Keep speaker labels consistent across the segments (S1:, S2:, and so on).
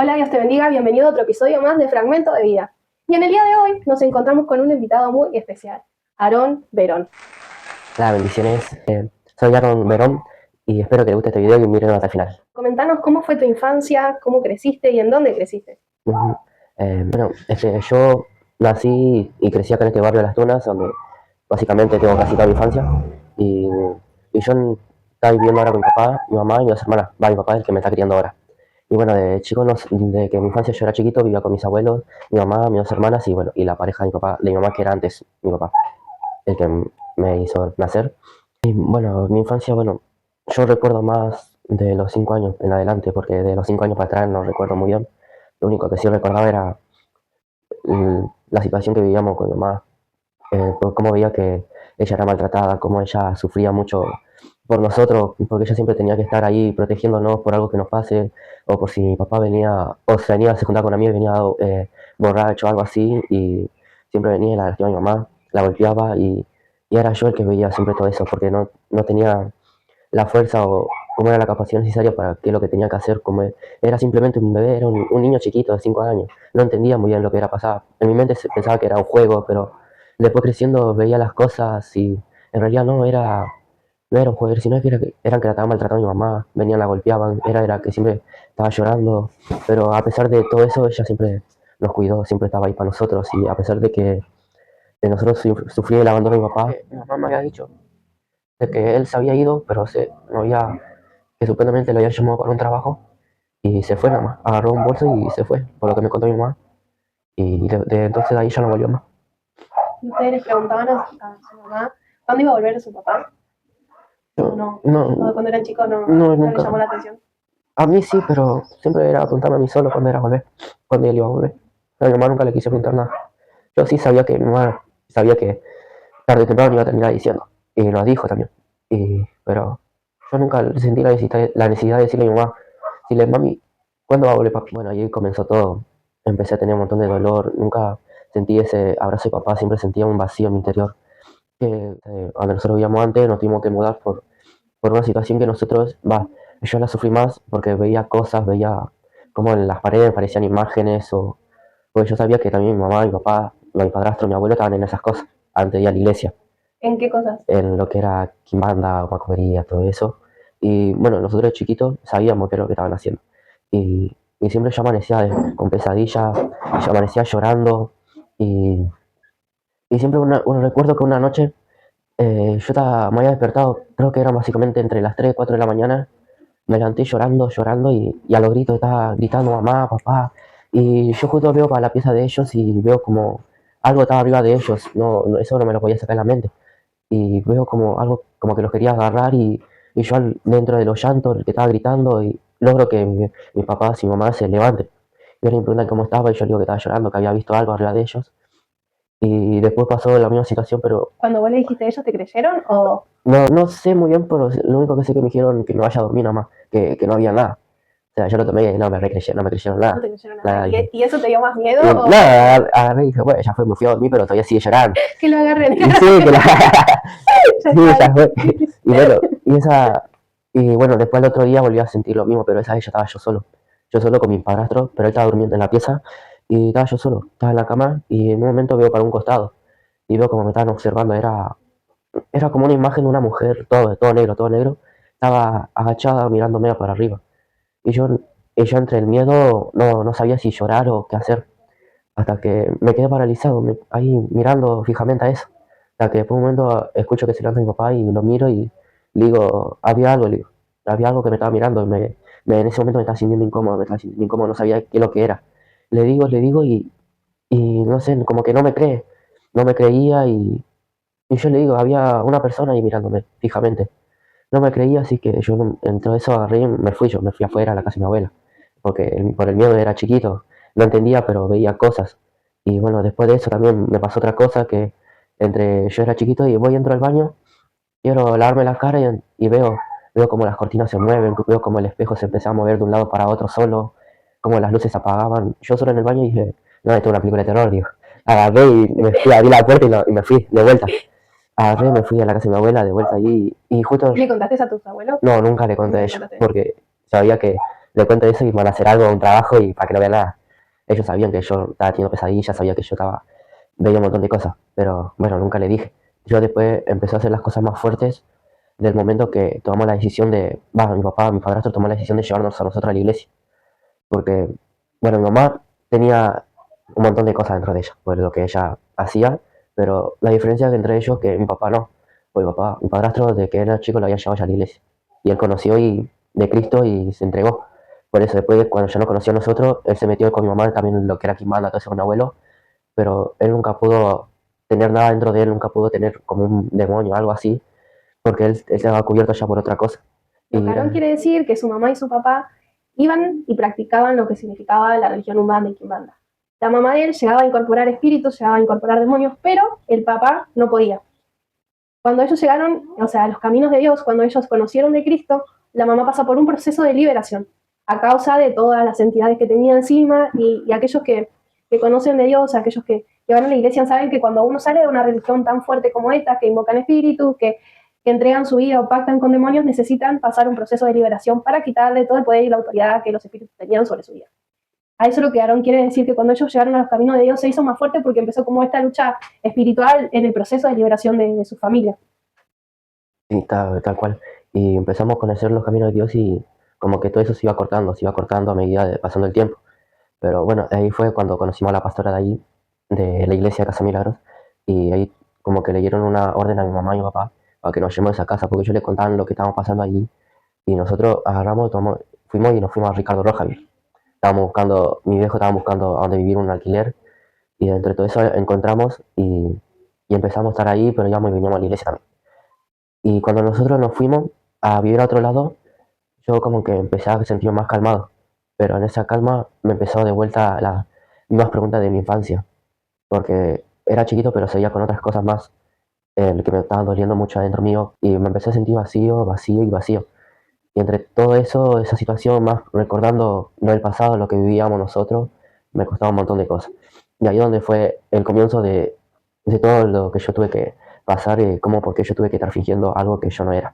S1: Hola, Dios te bendiga, bienvenido a otro episodio más de Fragmento de Vida. Y en el día de hoy nos encontramos con un invitado muy especial, Aarón Verón.
S2: Hola, bendiciones. Soy Aaron Verón y espero que les guste este video y miren hasta el final.
S1: Comentanos cómo fue tu infancia, cómo creciste y en dónde creciste.
S2: Ujú. Yo nací y crecí acá en este barrio de Las Tunas, donde básicamente tengo casi toda mi infancia. Y, y yo estaba viviendo ahora con mi papá, mi mamá y mis dos hermanas. Va, mi papá es el que me está criando ahora. Y bueno, de chico, de que en mi infancia yo era chiquito, vivía con mis abuelos, mi mamá, mis dos hermanas y bueno, y la pareja de mi papá, de mi mamá que era antes mi papá, el que me hizo nacer. Y bueno, mi infancia, bueno, yo recuerdo más de los 5 años en adelante, porque de los 5 años para atrás no recuerdo muy bien. Lo único que sí recordaba era la situación que vivíamos con mi mamá, por cómo veía que ella era maltratada, cómo ella sufría mucho por nosotros, porque ella siempre tenía que estar ahí protegiéndonos por algo que nos pase, o por si mi papá venía, o se venía a secundar con amigos y venía borracho o algo así, y siempre venía y la lastimaba a mi mamá, la golpeaba, y era yo el que veía siempre todo eso, porque no tenía la fuerza o cómo era la capacidad necesaria para qué es lo que tenía que hacer, como era simplemente un bebé, era un niño chiquito de 5 años, no entendía muy bien lo que era pasar. En mi mente pensaba que era un juego, pero después creciendo veía las cosas y en realidad no era un juego, sino que eran que la estaban maltratando a mi mamá, venían, la golpeaban, era que siempre estaba llorando, pero a pesar de todo eso, ella siempre nos cuidó, siempre estaba ahí para nosotros, y a pesar de que de nosotros sufrí el abandono de mi papá, mi mamá me había dicho de que él se había ido, pero no había, que supuestamente lo habían llamado para un trabajo y se fue nada más, agarró un bolso y se fue, por lo que me contó mi mamá, y de entonces de ahí ya no volvió más.
S1: Y ustedes les preguntaban a su mamá cuándo iba a volver su papá.
S2: Yo,
S1: No,
S2: no,
S1: cuando eran chicos
S2: no,
S1: no le llamó
S2: nunca.
S1: la atención.
S2: A mí sí, pero siempre era preguntarme a mí solo cuando era a volver, cuando él iba a volver. A mi mamá nunca le quise preguntar nada. Yo sí sabía que mi mamá sabía que tarde o temprano me iba a terminar diciendo, y nos dijo también. Pero yo nunca sentí la necesidad de decirle a mi mamá, decirle, mami, ¿cuándo va a volver papi? Bueno, ahí comenzó todo. Empecé a tener un montón de dolor, nunca sentí ese abrazo de papá, siempre sentía un vacío en mi interior. Que donde nosotros vivíamos antes, nos tuvimos que mudar por una situación que nosotros, yo la sufrí más porque veía cosas, veía como en las paredes aparecían imágenes, o porque yo sabía que también mi mamá, mi papá, mi padrastro, mi abuelo estaban en esas cosas antes de ir a la iglesia,
S1: ¿En qué cosas?
S2: en lo que era quimbanda, macomería, todo eso. Y bueno, nosotros de chiquitos sabíamos qué es lo que estaban haciendo. Y siempre yo amanecía con pesadillas, yo amanecía llorando. Y, y siempre recuerdo que una noche me había despertado, creo que era básicamente entre las 3 y 4 de la mañana. Me levanté llorando, llorando y a los gritos estaba gritando mamá, papá. Y yo justo veo para la pieza de ellos y veo como algo estaba arriba de ellos. Eso no me lo podía sacar de la mente, y veo como algo como que los quería agarrar, y yo dentro de los llantos, el que estaba gritando, y logro que mis papás y mi mamá se levanten. Y me preguntan cómo estaba y yo digo que estaba llorando, que había visto algo arriba de ellos. Y después pasó la misma situación, pero
S1: Cuando vos le dijiste a ellos, ¿te creyeron o
S2: no sé muy bien, pero lo único que sé que me dijeron que me vaya a dormir nada más, que no había nada. O sea, yo lo tomé y no me creyeron
S1: no
S2: nada.
S1: te creyeron nada?
S2: Nada, dije.
S1: ¿Y eso te dio más miedo
S2: Y
S1: o
S2: nada, agarré y dije, bueno, ya fue, me fui a dormir, pero todavía sigue llorando.
S1: que lo agarren?
S2: Y sí, que la...
S1: Ya
S2: Sí,
S1: está.
S2: ya fue. Y bueno, y bueno, después el otro día volví a sentir lo mismo, pero esa vez ya estaba yo solo. Yo solo con mi padrastro, pero él estaba durmiendo en la pieza y estaba yo solo. Estaba en la cama y en un momento veo para un costado y veo como me estaban observando. Era como una imagen de una mujer, todo negro, todo negro. Estaba agachada mirándome para arriba. Y yo entre el miedo no sabía si llorar o qué hacer, hasta que me quedé paralizado, ahí mirando fijamente a eso. Hasta que después de un momento escucho que se levanta mi papá y lo miro y le digo, le digo, había algo que me estaba mirando, en ese momento me estaba sintiendo incómodo, no sabía qué es lo que era. Le digo y no sé, como que no me cree, no me creía, y yo le digo, había una persona ahí mirándome fijamente. No me creía, así que yo entre eso agarré y me fui afuera a la casa de mi abuela, porque por el miedo era chiquito, no entendía, pero veía cosas. Y bueno, después de eso también me pasó otra cosa, que yo era chiquito y voy, entro al baño, quiero lavarme la cara y veo como las cortinas se mueven, veo como el espejo se empezaba a mover de un lado para otro solo, como las luces se apagaban. Yo solo en el baño dije, no, esto es una película de terror, digo. Agarré y me fui, abrí la puerta y me fui de vuelta. Agarré, me fui a la casa de mi abuela de vuelta allí y justo...
S1: ¿Le contaste a tus abuelos?
S2: No, nunca le conté
S1: Nunca
S2: a
S1: le
S2: ellos,
S1: contaste.
S2: porque sabía que le cuento eso y van a hacer algo, un trabajo y para que no vean nada. Ellos sabían que yo estaba teniendo pesadillas, sabía que yo estaba, veía un montón de cosas, pero bueno, nunca le dije. Yo después empecé a hacer las cosas más fuertes del momento que tomamos la decisión mi papá, mi padrastro tomó la decisión de llevarnos a nosotros a la iglesia, porque, bueno, mi mamá tenía un montón de cosas dentro de ella, por lo que ella hacía, pero la diferencia entre ellos que mi papá no, pues mi padrastro desde que era chico lo había llevado ya a la iglesia, y él conoció de Cristo y se entregó. Por eso después, cuando ya no conoció a nosotros, él se metió con mi mamá también en lo que era Kimbanda, todo eso con mi abuelo, pero él nunca pudo tener nada dentro de él, nunca pudo tener como un demonio, algo así, porque él estaba cubierto ya por otra cosa.
S1: Lo
S2: Y
S1: que Aarón quiere decir que su mamá y su papá iban y practicaban lo que significaba la religión Umbanda y Quimbanda. La mamá de él llegaba a incorporar espíritus, llegaba a incorporar demonios, pero el papá no podía. Cuando ellos llegaron, o sea, a los caminos de Dios, cuando ellos conocieron de Cristo, la mamá pasa por un proceso de liberación a causa de todas las entidades que tenía encima y aquellos que conocen de Dios, aquellos que van a la iglesia saben que cuando uno sale de una religión tan fuerte como esta, que invocan espíritus, que entregan su vida o pactan con demonios, necesitan pasar un proceso de liberación para quitarle todo el poder y la autoridad que los espíritus tenían sobre su vida. A eso lo que Aarón quiere decir que cuando ellos llegaron a los caminos de Dios se hizo más fuerte porque empezó como esta lucha espiritual en el proceso de liberación de su familia.
S2: y tal cual. Y empezamos a conocer los caminos de Dios y como que todo eso se iba cortando a medida de pasando el tiempo. Pero bueno, ahí fue cuando conocimos a la pastora de ahí, de la iglesia de Casa Milagros, y ahí como que le dieron una orden a mi mamá y mi papá para que nos llevemos a esa casa, porque ellos le contaban lo que estábamos pasando allí, y nosotros agarramos, fuimos y nos fuimos a Ricardo Rojas. Estábamos buscando, mi viejo estaba buscando a dónde vivir un alquiler, y entre todo eso encontramos y empezamos a estar ahí, pero íbamos y veníamos a la iglesia también. Y cuando nosotros nos fuimos a vivir a otro lado, yo como que empecé a sentirme más calmado, pero en esa calma me empezó de vuelta las mismas preguntas de mi infancia, porque era chiquito pero seguía con otras cosas más, que me estaban doliendo mucho adentro mío y me empecé a sentir vacío, vacío y vacío. Y entre todo eso, esa situación, más recordando lo del pasado, lo que vivíamos nosotros, me costaba un montón de cosas. Y ahí donde fue el comienzo de todo lo que yo tuve que pasar y cómo, por qué yo tuve que estar fingiendo algo que yo no era.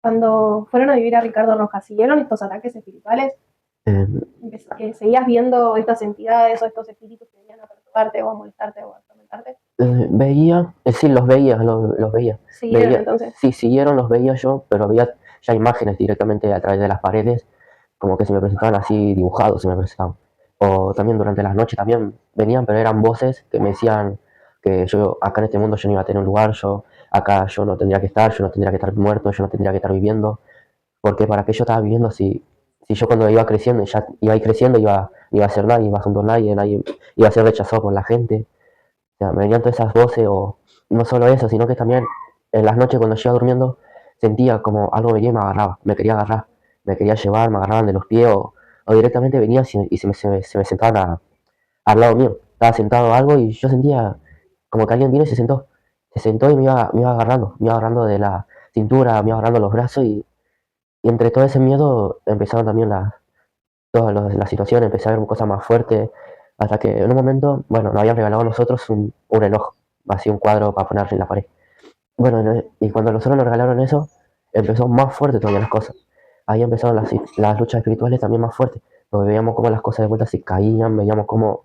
S1: Cuando fueron a vivir a Ricardo Rojas, ¿siguieron estos ataques espirituales?
S2: Eh,
S1: ¿Seguías viendo estas entidades o estos espíritus que venían a perturbarte o a molestarte o a atormentarte?
S2: veía, sí, los veía.
S1: ¿Siguieron
S2: Veía,
S1: entonces?
S2: sí, siguieron, los veía yo, pero veía ya imágenes directamente a través de las paredes, como que se me presentaban así dibujados, se me presentaban. O también durante las noches también venían, pero eran voces que me decían que yo acá en este mundo yo no iba a tener un lugar, yo acá yo no tendría que estar, yo no tendría que estar muerto, yo no tendría que estar viviendo, porque para qué yo estaba viviendo si yo cuando iba creciendo, ya iba a ir creciendo, iba a ser nadie, iba a ser un don nadie, nadie iba a ser rechazado por la gente. O sea, me venían todas esas voces, o no solo eso, sino que también en las noches cuando yo iba durmiendo sentía como algo venía y me agarraba, me quería agarrar, me quería llevar, me agarraban de los pies, o directamente venía y se me sentaban al lado mío. Estaba sentado algo y yo sentía como que alguien vino y se sentó y me iba agarrando de la cintura, me iba agarrando los brazos y entre todo ese miedo empezaron también las situaciones, empecé a ver cosas más fuertes, hasta que en un momento, bueno, nos habían regalado a nosotros un reloj, así un cuadro para poner en la pared. Bueno, y cuando nosotros nos regalaron eso, empezó más fuerte todavía las cosas. Ahí empezaron las luchas espirituales también más fuertes, porque veíamos cómo las cosas de vuelta se caían, veíamos cómo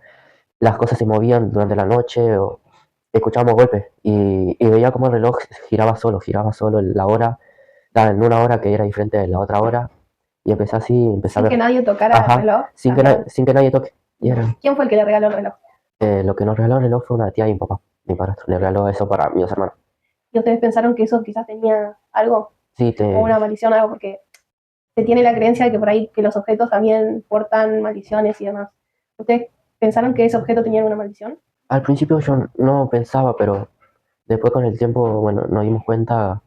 S2: las cosas se movían durante la noche, o escuchábamos golpes, y veía cómo el reloj giraba solo la hora, estaba en una hora que era diferente de la otra hora, y empecé así, empecé a
S1: Sin que
S2: ver.
S1: nadie tocara el
S2: Ajá,
S1: reloj.
S2: sin que nadie toque. Y era,
S1: ¿Quién fue el que le regaló el reloj?
S2: lo que nos regaló el reloj fue una tía y mi papá, mi padrastro. Le regaló eso para mis dos hermanos.
S1: ¿Y ustedes pensaron que eso quizás tenía algo?
S2: Sí,
S1: O una maldición, algo, porque se tiene la creencia de que por ahí que los objetos también portan maldiciones y demás. ¿Ustedes pensaron que ese objeto tenía una maldición?
S2: al principio yo no pensaba, pero después con el tiempo, bueno, nos dimos cuenta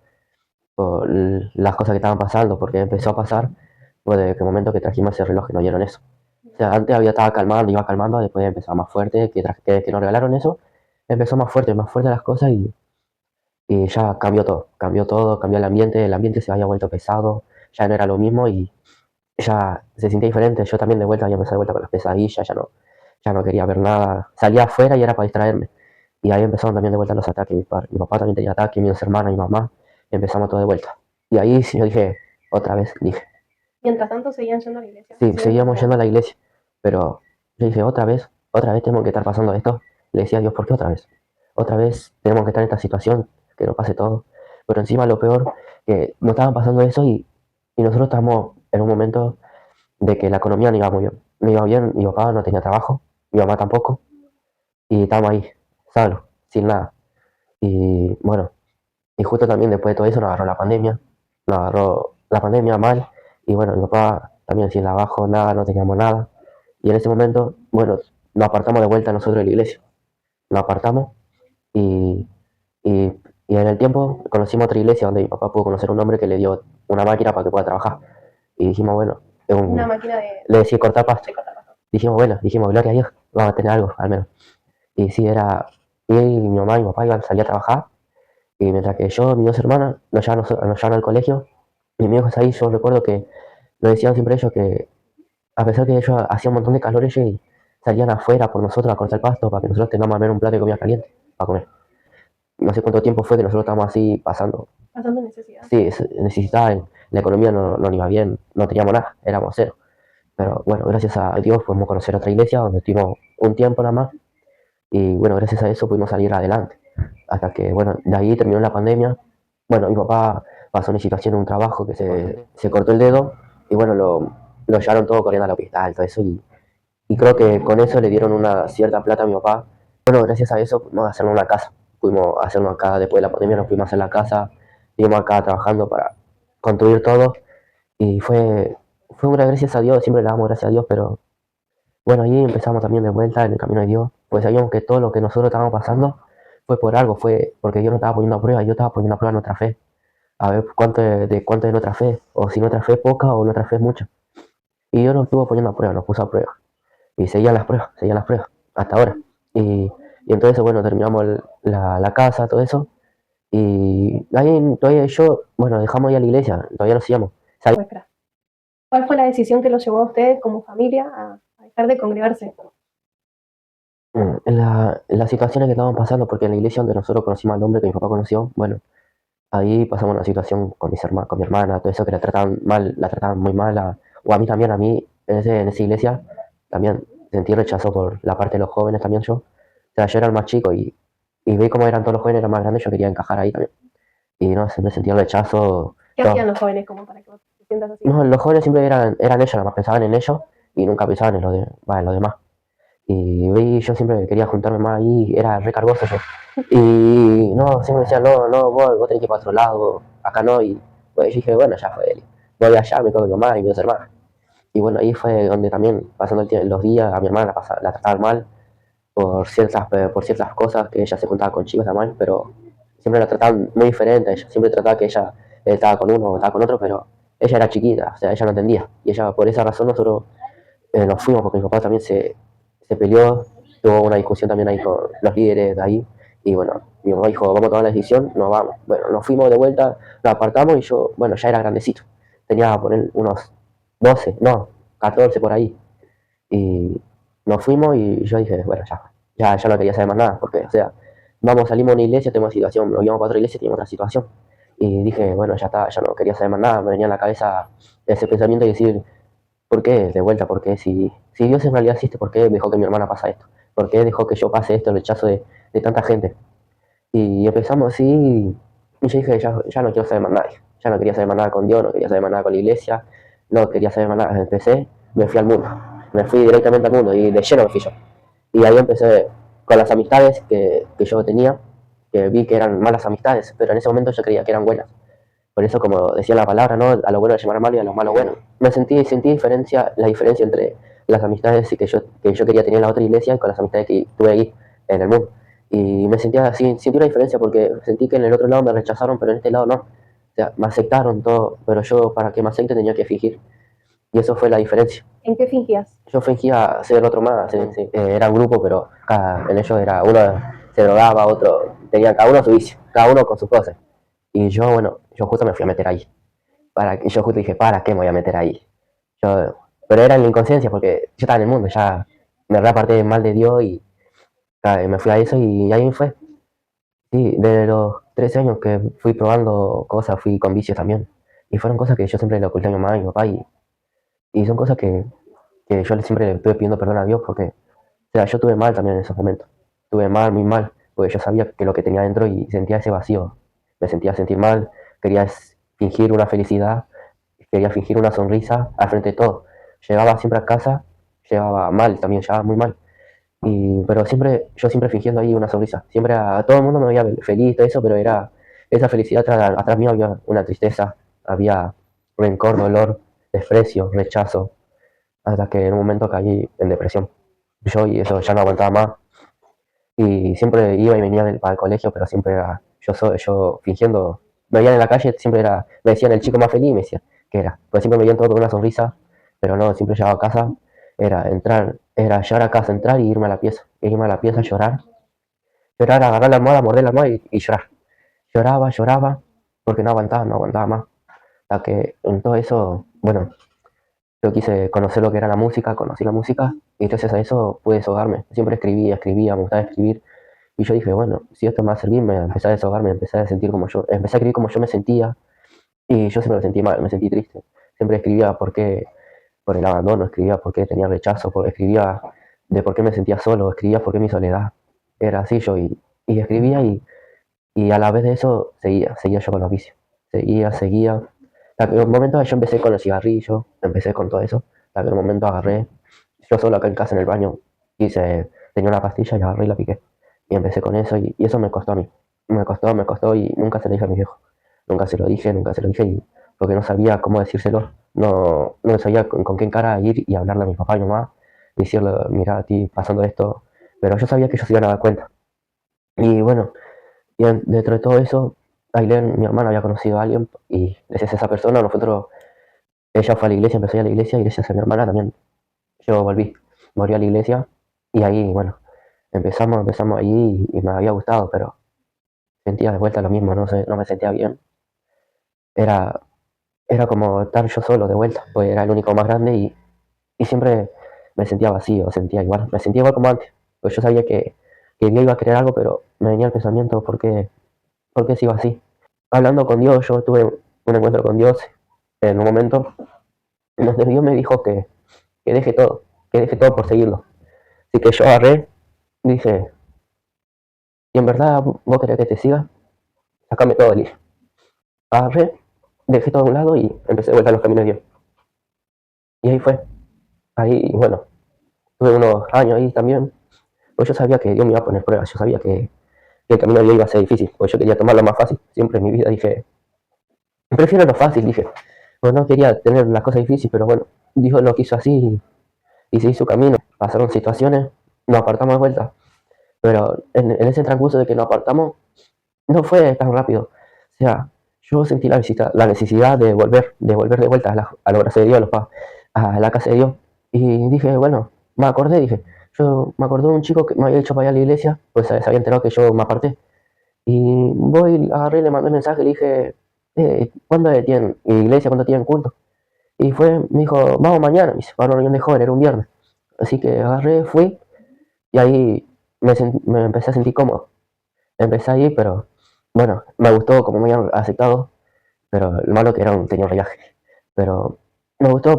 S2: por las cosas que estaban pasando, porque empezó a pasar, pues desde el momento que trajimos ese reloj que nos dieron eso. O sea, antes estaba calmando, iba calmando, después empezaba más fuerte, que nos regalaron eso, empezó más fuerte las cosas y ya cambió todo, cambió el ambiente se había vuelto pesado, ya no era lo mismo y ya se sentía diferente. Yo también de vuelta había empezado de vuelta con las pesadillas, ya no quería ver nada. Salía afuera y era para distraerme. Y ahí empezaron también de vuelta los ataques. Mi papá también tenía ataques, mis hermanas, mi mamá. Empezamos todo de vuelta. Y ahí sí yo dije, otra vez, dije.
S1: Mientras tanto seguían yendo a la iglesia.
S2: Sí,
S1: Sí,
S2: seguíamos yendo a la iglesia, pero yo dije, otra vez tenemos que estar pasando esto. Le decía a Dios, ¿por qué otra vez? Otra vez tenemos que estar en esta situación, que no pase todo. Pero encima lo peor, que nos estaban pasando eso y nosotros estábamos en un momento de que la economía no iba muy bien. No iba bien, mi papá no tenía trabajo, mi mamá tampoco, y estábamos ahí, solos, sin nada. Y bueno, y justo también después de todo eso nos agarró la pandemia mal, y bueno, mi papá también sin trabajo, nada, no teníamos nada. Y en ese momento, bueno, nos apartamos de vuelta nosotros de la iglesia. Nos apartamos y, y, y en el tiempo conocimos otra iglesia donde mi papá pudo conocer a un hombre que le dio una máquina para que pueda trabajar. Y dijimos, bueno,
S1: una máquina
S2: le decía cortar pasto.
S1: de cortar pasto.
S2: Dijimos, bueno, dijimos, gloria a Dios, vamos a tener algo, al menos. Y sí, era, y mi mamá y mi papá iban a salir a trabajar, y mientras que yo, mis dos hermanas, nos llevaban al colegio, y mis hijos ahí, yo recuerdo que nos decían siempre ellos que, a pesar que ellos hacían un montón de calor, ellos salían afuera por nosotros a cortar el pasto para que nosotros tengamos al menos un plato de comida caliente para comer. No sé cuánto tiempo fue que nosotros estábamos así pasando.
S1: Pasando necesidad.
S2: Sí, necesitaban, la economía no iba bien, no teníamos nada, éramos cero. Pero bueno, gracias a Dios pudimos conocer otra iglesia donde estuvimos un tiempo nada más. Y bueno, gracias a eso pudimos salir adelante. Hasta que, bueno, de ahí terminó la pandemia. Bueno, mi papá pasó una situación en un trabajo que se cortó el dedo y bueno, lo llevaron todo corriendo al hospital, todo eso. Y creo que con eso le dieron una cierta plata a mi papá. Bueno, gracias a eso pudimos hacernos una casa. Pudimos hacernos acá, después de la pandemia nos pudimos hacer la casa. Estuvimos acá trabajando para construir todo. Y fue una gracias a Dios, siempre le damos gracias a Dios, pero bueno, ahí empezamos también de vuelta en el camino de Dios, pues sabíamos que todo lo que nosotros estábamos pasando fue por algo, fue porque Dios nos estaba poniendo a prueba, yo estaba poniendo a prueba nuestra fe, a ver cuánto es nuestra fe, o si nuestra fe es poca o nuestra fe es mucha. Y Dios nos estuvo poniendo a prueba, nos puso a prueba, y seguían las pruebas, hasta ahora. Y entonces, bueno, terminamos la casa, todo eso, y ahí todavía yo, bueno, dejamos ya la iglesia, todavía lo seguíamos.
S1: Pues, espera. ¿Cuál fue la decisión que los llevó a ustedes como familia a dejar de congregarse?
S2: En las situaciones que estábamos pasando, porque en la iglesia donde nosotros conocimos al hombre que mi papá conoció, bueno, ahí pasamos una situación con con mi hermana, todo eso que la trataban muy mal, o a mí también, en esa iglesia, también sentí rechazo por la parte de los jóvenes también yo. O sea, yo era el más chico y vi cómo eran todos los jóvenes, eran más grandes, yo quería encajar ahí también. Y no, siempre sentí el rechazo.
S1: ¿Qué hacían los jóvenes como para que vos te sientas así?
S2: No, los jóvenes siempre eran ellos, nada más pensaban en ellos y nunca pensaban en los demás. Y yo siempre quería juntarme más ahí, era recargoso yo. Y no, siempre me decían, no, vos tenés que ir para otro lado, acá no. Y pues yo dije, bueno, ya fue, voy allá, me quedo con mi mamá y mis dos hermanas. Y bueno, ahí fue donde también, pasando los días, a mi hermana la trataban mal por ciertas cosas, que ella se juntaba con chicos también, pero siempre la trataban muy diferente. Ella siempre trataba que ella estaba con uno o estaba con otro, pero ella era chiquita, o sea, ella no entendía. Y ella, por esa razón, nosotros nos fuimos, porque mi papá también se peleó, tuvo una discusión también ahí con los líderes de ahí, y bueno, mi mamá dijo, vamos a tomar la decisión, nos vamos. Bueno, nos fuimos de vuelta, nos apartamos y yo, bueno, ya era grandecito, tenía que poner unos 12 no, 14 por ahí, y nos fuimos y yo dije, bueno, ya no quería saber más nada, porque, o sea, salimos de una iglesia, tenemos una situación, nos íbamos para otra iglesia, teníamos otra situación, y dije, bueno, ya está, ya no quería saber más nada, me venía en la cabeza ese pensamiento y decir, ¿por qué? De vuelta, ¿por qué? Si Dios en realidad existe, ¿por qué dejó que mi hermana pase esto? ¿Por qué dejó que yo pase esto, el rechazo de tanta gente? Y empezamos así, y yo dije, ya no quiero saber más nada. Ya no quería saber más nada con Dios, no quería saber más nada con la iglesia, no quería saber más nada. Empecé, me fui al mundo, me fui directamente al mundo y de lleno me fui yo. Y ahí empecé con las amistades que yo tenía, que vi que eran malas amistades, pero en ese momento yo creía que eran buenas. Por eso, como decía la palabra, ¿no? A lo bueno le llamar malo y a lo malo bueno. Sentí la diferencia entre las amistades que yo quería tener en la otra iglesia y con las amistades que tuve ahí en el mundo. Y me sentía así, sentí una diferencia porque sentí que en el otro lado me rechazaron, pero en este lado no. O sea, me aceptaron todo, pero yo para que me acepten tenía que fingir. Y eso fue la diferencia.
S1: ¿En qué fingías?
S2: Yo fingía ser otro más, era un grupo, pero en ellos era uno se drogaba, otro tenía cada uno su vicio, cada uno con sus cosas. Y yo, bueno, yo justo me fui a meter ahí. Y yo justo dije, ¿para qué me voy a meter ahí? Yo, pero era en la inconsciencia, porque yo estaba en el mundo, ya me reaparté mal de Dios y me fui a eso y ahí fue. Sí, de los 13 años que fui probando cosas, fui con vicios también. Y fueron cosas que yo siempre le oculté a mi mamá y mi papá Y son cosas que yo siempre le estuve pidiendo perdón a Dios porque, o sea, yo estuve mal también en esos momentos. Estuve mal, muy mal, porque yo sabía que lo que tenía dentro y sentía ese vacío. Me sentía sentir mal, quería fingir una felicidad, quería fingir una sonrisa al frente de todo. Llegaba siempre a casa, llegaba mal también, llegaba muy mal. Pero siempre, yo siempre fingiendo ahí una sonrisa. Siempre a todo el mundo me veía feliz, todo eso, pero era esa felicidad atrás mío había una tristeza, había rencor, dolor, desprecio, rechazo, hasta que en un momento caí en depresión. Yo y eso ya no aguantaba más. Y siempre iba y venía para el colegio, pero siempre era yo fingiendo. Me veían en la calle, siempre era, me decían el chico más feliz, y me decían que era. Pues siempre me veían todo con una sonrisa, pero no, siempre llegaba a casa, era llegar a casa, entrar y irme a la pieza. Irme a la pieza, llorar, agarrar la almohada, morder la almohada y llorar. Lloraba, lloraba, porque no aguantaba más. Hasta que en todo eso, bueno, yo quise conocer lo que era la música, conocí la música y gracias a eso pude desahogarme. Siempre escribía, me gustaba escribir. Y yo dije, bueno, si esto me va a servir, me empecé a desahogarme, empecé a sentir como yo, empecé a escribir como yo me sentía. Y yo siempre me sentí mal, me sentí triste. Siempre escribía por el abandono, escribía por qué tenía rechazo, escribía de por qué me sentía solo, escribía por qué mi soledad. Era así yo y escribía y a la vez de eso seguía yo con los vicios. Seguía. Hasta que en un momento yo empecé con el cigarrillo, empecé con todo eso. Hasta que en un momento agarré, yo solo acá en casa en el baño, tenía una pastilla y agarré y la piqué. Y empecé con eso y eso me costó a mí. Me costó y nunca se lo dije a mi viejo. Nunca se lo dije y porque no sabía cómo decírselo. No sabía con qué cara ir y hablarle a mi papá y mi mamá. Decirle, mira, a ti pasando esto. Pero yo sabía que ellos se iban a dar cuenta. Y bueno, dentro de todo eso, Ailén, mi hermana, había conocido a alguien y gracias a esa persona ella fue a la iglesia, empezó a ir a la iglesia y gracias a mi hermana también yo volví a la iglesia y ahí, bueno, empezamos ahí y me había gustado, pero sentía de vuelta lo mismo, no sé, no me sentía bien. Era, era como estar yo solo de vuelta, pues era el único más grande y siempre me sentía vacío, me sentía igual como antes, pues yo sabía que Dios iba a crear algo, pero me venía el pensamiento, por qué sigo así? Hablando con Dios, yo tuve un encuentro con Dios en un momento en donde Dios me dijo que que deje todo por seguirlo. Así que yo agarré, dije, y en verdad vos querés que te siga, sacame todo, el dije. Agarré, dejé todo a un lado y empecé de vuelta a los caminos de Dios. Y ahí fue, ahí, bueno, tuve unos años ahí también, pues yo sabía que Dios me iba a poner pruebas, yo sabía que el camino de Dios iba a ser difícil, pues yo quería tomar lo más fácil. Siempre en mi vida dije, prefiero lo fácil, dije. Pues no quería tener las cosas difíciles, pero bueno, Dios lo quiso así y seguí su camino. Pasaron situaciones, nos apartamos de vuelta, pero en ese transcurso de que nos apartamos, no fue tan rápido. O sea, yo sentí la necesidad de volver de vuelta a los brazos de Dios, a la casa de Dios. Y dije, bueno, yo me acordé de un chico que me había dicho para ir a la iglesia, pues se había enterado que yo me aparté. Y voy, agarré, le mandé un mensaje, le dije, ¿cuándo tienen iglesia? ¿Cuándo tienen culto? Y me dijo, vamos mañana, me dice, para una reunión de jóvenes, era un viernes. Así que agarré, fui, y ahí me empecé a sentir cómodo. Empecé ahí, pero bueno, me gustó como me habían aceptado, pero el malo que tenía un viaje. Pero me gustó,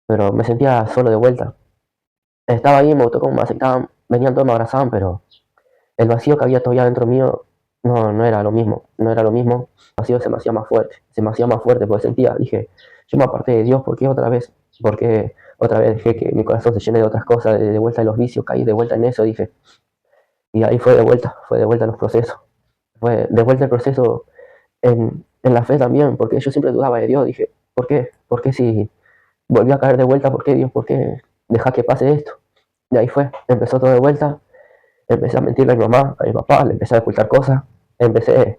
S2: pero me sentía solo de vuelta. Estaba ahí, me gustó cómo me aceptaban, venían todos, me abrazaban, pero el vacío que había todavía dentro mío no era lo mismo, no era lo mismo. El vacío se me hacía más fuerte, porque dije, yo me aparté de Dios, ¿por qué otra vez dejé que mi corazón se llene de otras cosas, de vuelta de los vicios, caí de vuelta en eso, dije, y ahí fue de vuelta los procesos, fue de vuelta el proceso en la fe también, porque yo siempre dudaba de Dios, dije, ¿por qué? ¿Por qué si volví a caer de vuelta? ¿Por qué Dios? ¿Por qué deja que pase esto? Y ahí empezó todo de vuelta, empecé a mentirle a mi mamá, a mi papá, le empecé a ocultar cosas, empecé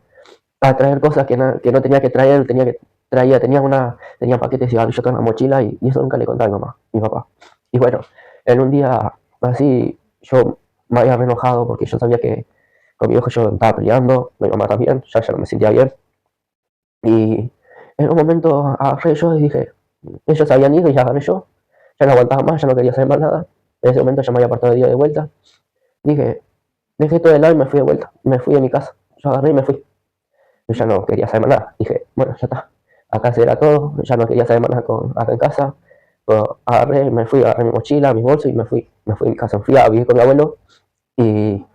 S2: a traer cosas que no tenía que traer, tenía paquetes de cigarrillos en la mochila y eso nunca le contaba a mi mamá, a mi papá. Y bueno, en un día así yo me había re enojado porque yo sabía que con mi hijo yo estaba peleando, mi mamá también, ya no me sentía bien. Y en un momento agarré yo y dije, ellos habían ido y ya agarré yo, ya no aguantaba más, ya no quería saber más nada. En ese momento ya me había apartado de Dios de vuelta. Dije, dejé todo de lado y me fui de vuelta, me fui de mi casa. Yo agarré y me fui. Yo ya no quería saber más nada. Dije, bueno, ya está. acá se era todo, ya no quería saber más nada acá en casa. Pues agarré, me fui, agarré mi mochila, mi bolso y me fui a mi casa, me fui a vivir con mi abuelo y,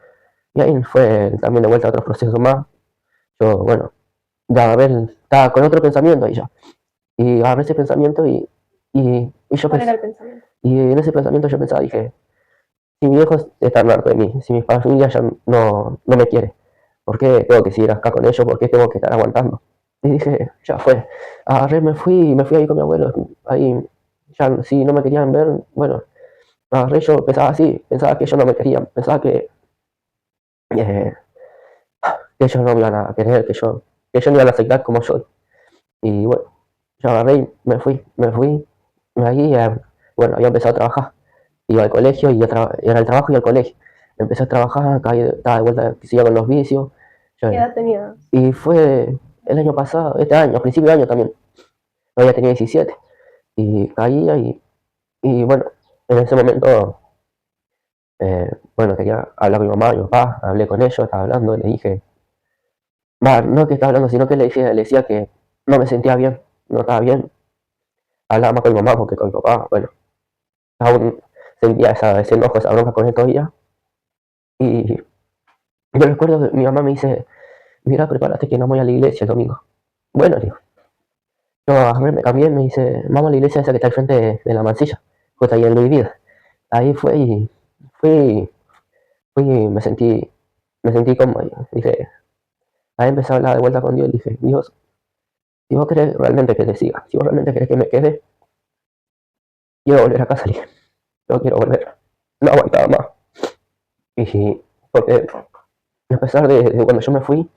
S2: y ahí fue también de vuelta a otros procesos más. Yo, bueno, ya a ver, estaba con otro pensamiento ahí ya. Y agarré ese pensamiento y yo
S1: ¿Cuál era
S2: pensé,
S1: el pensamiento?
S2: y en ese pensamiento yo pensaba, dije, si mi viejo está harto de mí, si mi familia ya no me quiere, ¿por qué tengo que seguir acá con ellos? ¿Por qué tengo que estar aguantando? Y dije, ya fue. Agarré, me fui ahí con mi abuelo, ahí, ya si no me querían ver, bueno, agarré, yo pensaba así, pensaba que ellos no me querían, pensaba eh, que ellos no me iban a querer, que yo no iban a aceptar como soy. Y bueno, yo agarré y me fui, ahí, bueno, había empezado a trabajar, iba al colegio y era el trabajo y al colegio. Empecé a trabajar, estaba de vuelta, seguía con los vicios.
S1: ¿Qué
S2: Yo-
S1: edad tenías?
S2: y fue el año pasado, este año, a principio de año también, todavía tenía 17. Y caía y bueno, en ese momento, bueno, quería hablar con mi mamá, mi papá, hablé con ellos, estaba hablando, le dije, va, no que estaba hablando, sino que le decía que no me sentía bien, no estaba bien. Hablaba más con mi mamá porque con mi papá, bueno, aún sentía ese enojo, esa bronca con él todavía. Y yo recuerdo que mi mamá me dice, mira, prepárate que no voy a la iglesia el domingo. Bueno, digo, yo agarré, me cambié, me dice, vamos a la iglesia esa que está al frente de la Mansilla, justo ahí en Luis Vida. Ahí fue y fui, y me sentí como, dije, ahí empecé a hablar de vuelta con Dios y dije, Dios, si vos querés realmente que te siga, si vos realmente querés que me quede, quiero volver a casa, le dije, yo quiero volver, no aguantaba más. Y porque a pesar de cuando yo me fui,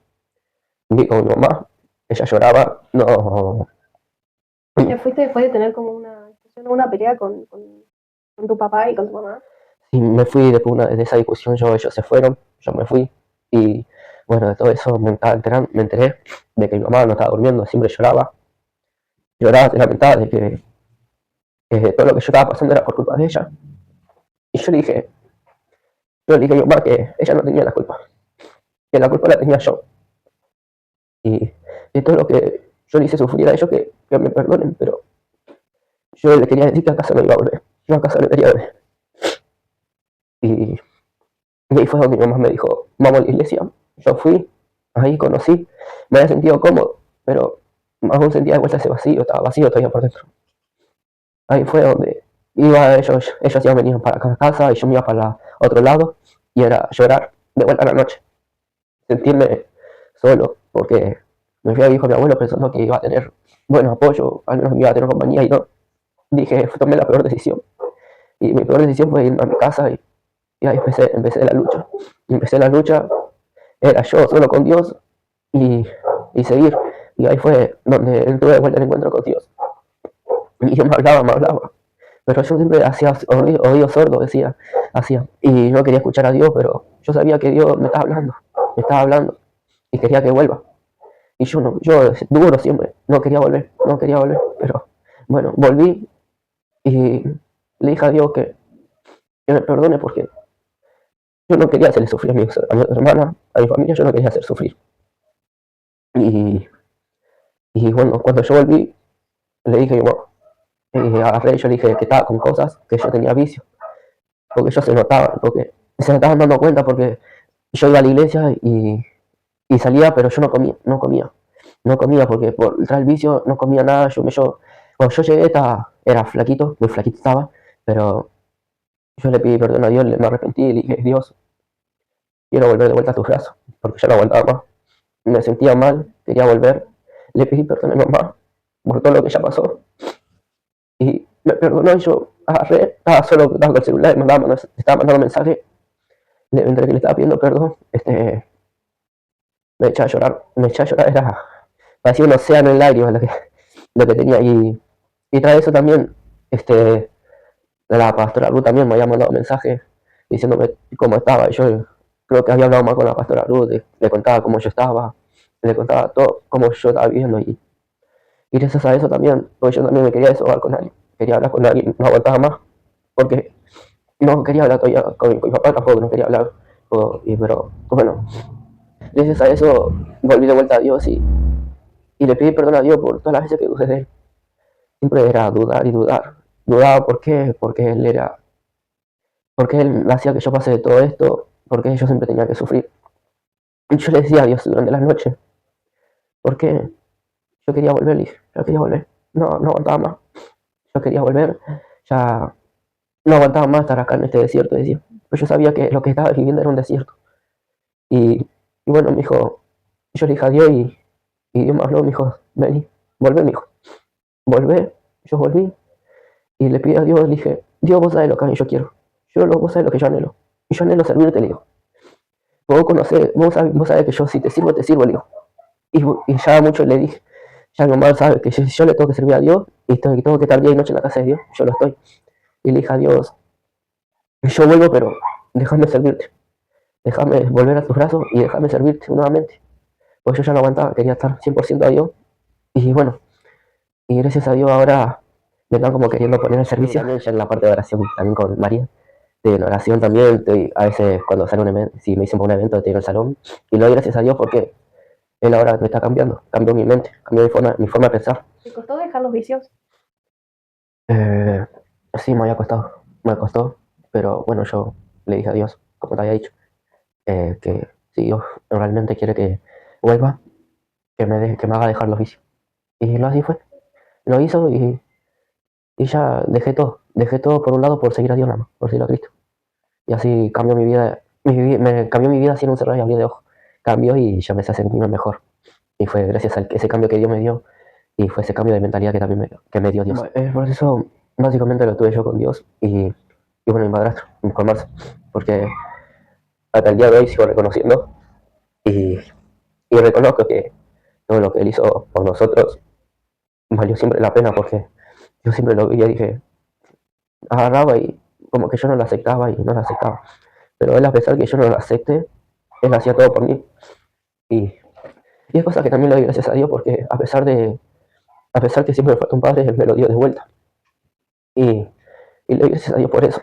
S2: vi con mi mamá, ella lloraba, no,
S1: ¿Te fuiste después de tener como una discusión o una pelea con tu papá y con tu mamá?
S2: y me fui después de esa discusión, ellos se fueron, yo me fui, y bueno, de todo eso me enteré de que mi mamá no estaba durmiendo, siempre lloraba, se lamentaba de que todo lo que yo estaba pasando era por culpa de ella. Y yo le dije a mi mamá que ella no tenía la culpa, que la culpa la tenía yo. Y de todo lo que yo le hice sufrir a ellos, que me perdonen, pero yo le quería decir que a casa no iba a volver, yo a casa no quería volver. Y Y ahí fue donde mi mamá me dijo, vamos a la iglesia. Yo fui, ahí conocí, me había sentido cómodo, pero aún sentía de vuelta ese vacío, estaba vacío todavía por dentro. Ahí fue donde ellos ya venían para acá a casa y yo me iba para otro lado y era llorar de vuelta a la noche, sentirme solo, porque me fui a vivir con mi abuelo pensando que iba a tener buen apoyo, al menos iba a tener compañía y no. Dije, tomé la peor decisión. Y mi peor decisión fue irme a mi casa y ahí empecé la lucha. Y empecé la lucha, era yo solo con Dios y seguir. Y ahí fue donde tuve de vuelta el encuentro con Dios. Y yo me hablaba. Pero yo siempre hacía oído sordo, hacía. Y no quería escuchar a Dios, pero yo sabía que Dios me estaba hablando y quería que vuelva. Y yo no, yo duro siempre, no quería volver, pero bueno, volví y le dije a Dios que me perdone porque yo no quería hacerle sufrir a mi hermana, a mi familia, yo no quería hacer sufrir. Y, y bueno, cuando yo volví, le dije, bueno, agarré, yo le dije que estaba con cosas, que yo tenía vicio, porque ellos se notaban, porque se estaban dando cuenta porque yo iba a la iglesia y salía, pero yo no comía porque por el vicio no comía nada, cuando yo llegué era flaquito, muy flaquito estaba, pero yo le pedí perdón a Dios, me arrepentí y le dije, Dios, quiero volver de vuelta a tus brazos, porque ya no aguantaba más, me sentía mal, quería volver, le pedí perdón a mi mamá por todo lo que ya pasó, y me perdonó y yo agarré, estaba con el celular, estaba mandando mensaje, entre que le estaba pidiendo perdón, me echaba a llorar, parecía un océano en lágrimas lo que tenía, y tras eso también, la pastora Ruth también me había mandado mensaje diciéndome cómo estaba, y yo creo que había hablado más con la pastora Ruth, le contaba cómo yo estaba, le contaba todo, cómo yo estaba viviendo, y gracias a eso también, porque yo también me quería desahogar con alguien, quería hablar con alguien, no aguantaba más, porque no quería hablar todavía con mi papá, tampoco no quería hablar, pero bueno, gracias a eso volví de vuelta a Dios Y le pedí perdón a Dios por todas las veces que dudé de él. Siempre era dudar y dudar. Dudaba, ¿por qué? Porque él hacía que yo pase de todo esto, porque yo siempre tenía que sufrir. Y yo le decía a Dios durante las noches, ¿por qué? Yo quería volver, le dije, yo quería volver. No, no aguantaba más. Yo quería volver, ya no aguantaba más estar acá en este desierto, decía. Pues yo sabía que lo que estaba viviendo era un desierto. Y, y bueno, me dijo, yo le dije a Dios y Dios me habló, me dijo, vení, volvé, me dijo, volvé. Yo volví y le pedí a Dios, le dije, Dios, vos sabés lo que yo quiero. Vos sabés lo que yo anhelo. Y yo anhelo servirte, le digo. Vos sabés que yo si te sirvo, le digo. Y ya mucho le dije, ya nomás sabe que yo le tengo que servir a Dios y tengo que estar día y noche en la casa de Dios, yo lo estoy. Y le dije a Dios, yo vuelvo, pero déjame servirte, déjame volver a tus brazos y déjame servirte nuevamente. Pues yo ya no aguantaba, quería estar 100% a Dios. Y bueno, y gracias a Dios ahora me están como queriendo poner al servicio. También ya en la parte de oración, también con María. En oración también, a veces cuando sale un evento, si me dicen por un evento, estoy en el salón. Y lo doy gracias a Dios porque Él ahora me está cambiando, cambió mi mente, cambió mi forma de pensar.
S1: ¿Te costó dejar los vicios?
S2: Eh, sí, me costó, pero bueno, yo le dije a Dios, como te había dicho, que si Dios realmente quiere que vuelva, que me haga dejar los vicios. Y lo así fue, lo hizo y ya dejé todo por un lado por seguir a Dios nada más, por seguir a Cristo. Y así cambió mi vida, me cambió mi vida sin un cerrar y abrir de ojos. Cambió y ya me hace sentirme mejor. Y fue gracias a ese cambio que Dios me dio y fue ese cambio de mentalidad que también me dio Dios. El proceso básicamente lo tuve yo con Dios y bueno, mi madrastro, con Marce, porque hasta el día de hoy sigo reconociendo y, y reconozco que todo lo que él hizo por nosotros valió siempre la pena porque yo siempre lo veía y dije, agarraba y como que yo no lo aceptaba y no lo aceptaba. Pero él, a pesar que yo no lo acepte, él hacía todo por mí. Y, y es cosa que también le doy gracias a Dios porque a pesar que siempre me falta un padre, él me lo dio de vuelta. Y, y le doy gracias a Dios por eso.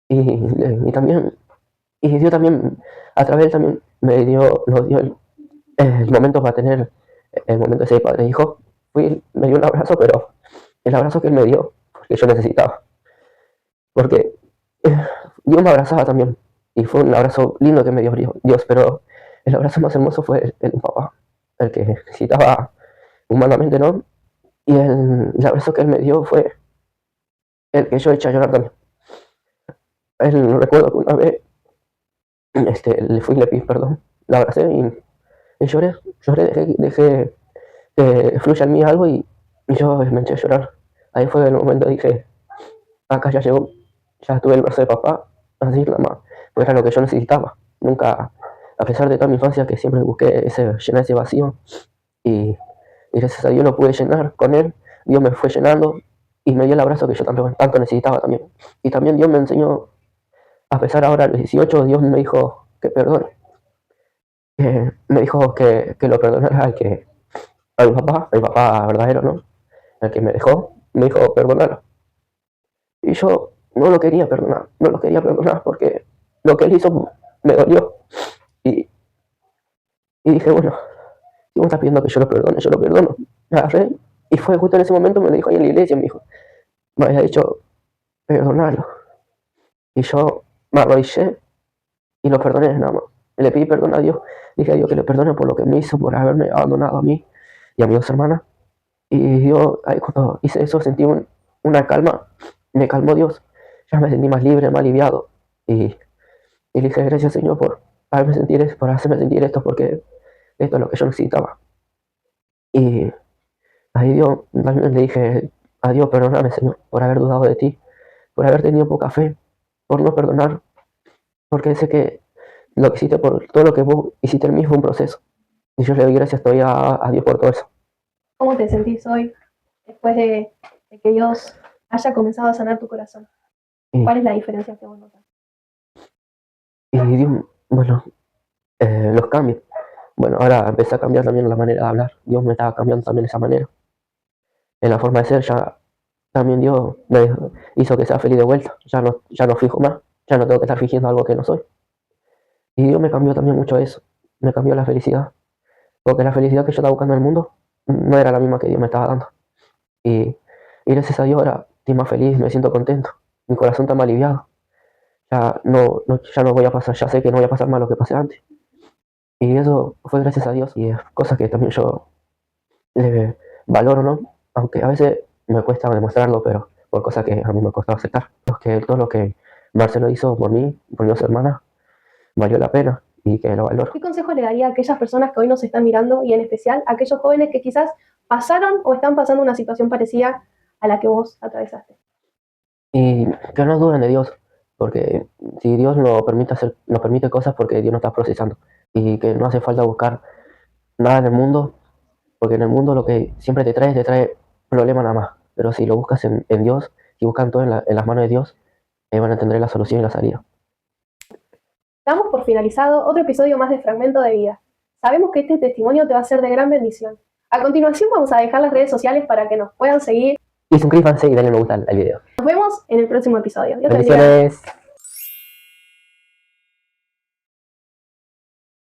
S2: Y también, y Dios también, a través de él también nos dio el momento para tener el momento ese de padre e hijo. Me dio un abrazo, pero el abrazo que él me dio, porque yo necesitaba. Porque Dios me abrazaba también. Y fue un abrazo lindo que me dio Dios, pero el abrazo más hermoso fue el de un papá, el que necesitaba humanamente, ¿no? Y el abrazo que él me dio fue el que yo eché a llorar también. Él recuerdo que una vez le fui y le pedí perdón, la abracé y lloré, dejé que fluya en mí algo y yo me eché a llorar. Ahí fue el momento dije, acá ya llegó, ya tuve el brazo de papá, así nada más, pues era lo que yo necesitaba. Nunca, a pesar de toda mi infancia que siempre busqué llenar ese vacío y, y gracias a Dios lo pude llenar con él, Dios me fue llenando y me dio el abrazo que yo tanto necesitaba también. Y también Dios me enseñó, a pesar ahora de los 18, Dios me dijo que perdone. Me dijo que lo perdonara a mi papá verdadero, ¿no? El que me dejó, me dijo perdonarlo. Y yo no lo quería perdonar porque lo que él hizo me dolió. Y, y dije, bueno, si vos estás pidiendo que yo lo perdone, yo lo perdono. Me agarré y fue justo en ese momento, me lo dijo ahí en la iglesia, me dijo, me había dicho, perdonarlo. Y yo me arrodillé y lo perdoné nada más. Le pedí perdón a Dios. Dije a Dios que le perdone por lo que me hizo, por haberme abandonado a mí y a mis dos hermanas. Y yo, ahí cuando hice eso, sentí una calma. Me calmó Dios. Ya me sentí más libre, más aliviado. Y le dije, gracias Señor por hacerme sentir esto, porque esto es lo que yo necesitaba. Y ahí Dios, también le dije, a Dios, perdóname Señor, por haber dudado de ti, por haber tenido poca fe, por no perdonar, porque sé que lo que hiciste por todo lo que vos hiciste en mí fue un proceso. Y yo le doy gracias todavía a Dios por todo eso.
S1: ¿Cómo te sentís hoy después de que Dios haya comenzado a sanar tu corazón?
S2: Y,
S1: ¿Cuál es la diferencia que vos notas?
S2: y Dios, bueno, los cambios. Bueno, ahora empecé a cambiar también la manera de hablar. Dios me estaba cambiando también esa manera. En la forma de ser ya también Dios me hizo que sea feliz de vuelta. Ya no fijo más. Ya no tengo que estar fingiendo algo que no soy. Y Dios me cambió también mucho eso. Me cambió la felicidad. Porque la felicidad que yo estaba buscando en el mundo no era la misma que Dios me estaba dando. Y, y gracias a Dios ahora estoy más feliz, me siento contento. Mi corazón está más aliviado. Ya no voy a pasar, ya sé que no voy a pasar más lo que pasé antes. Y eso fue gracias a Dios y es cosa que también yo le valoro, ¿no? Aunque a veces me cuesta demostrarlo, pero por cosas que a mí me costaba aceptar. Todo lo que Marcelo hizo por mí, por mi hermana, valió la pena y que lo valoro.
S1: ¿Qué consejo le daría a aquellas personas que hoy nos están mirando y en especial a aquellos jóvenes que quizás pasaron o están pasando una situación parecida a la que vos atravesaste?
S2: Y que no duden de Dios, porque si Dios nos permite cosas porque Dios nos está procesando. Y que no hace falta buscar nada en el mundo, porque en el mundo lo que siempre te trae problemas nada más. Pero si lo buscas en Dios, si buscan todo en las manos de Dios, van a entender la solución y la salida.
S1: Damos por finalizado otro episodio más de Fragmento de Vida. Sabemos que este testimonio te va a ser de gran bendición. A continuación vamos a dejar las redes sociales para que nos puedan seguir.
S2: Y suscríbanse y denle me gusta al video.
S1: Nos vemos en el próximo episodio. Dios te bendiga.
S2: Bendiciones.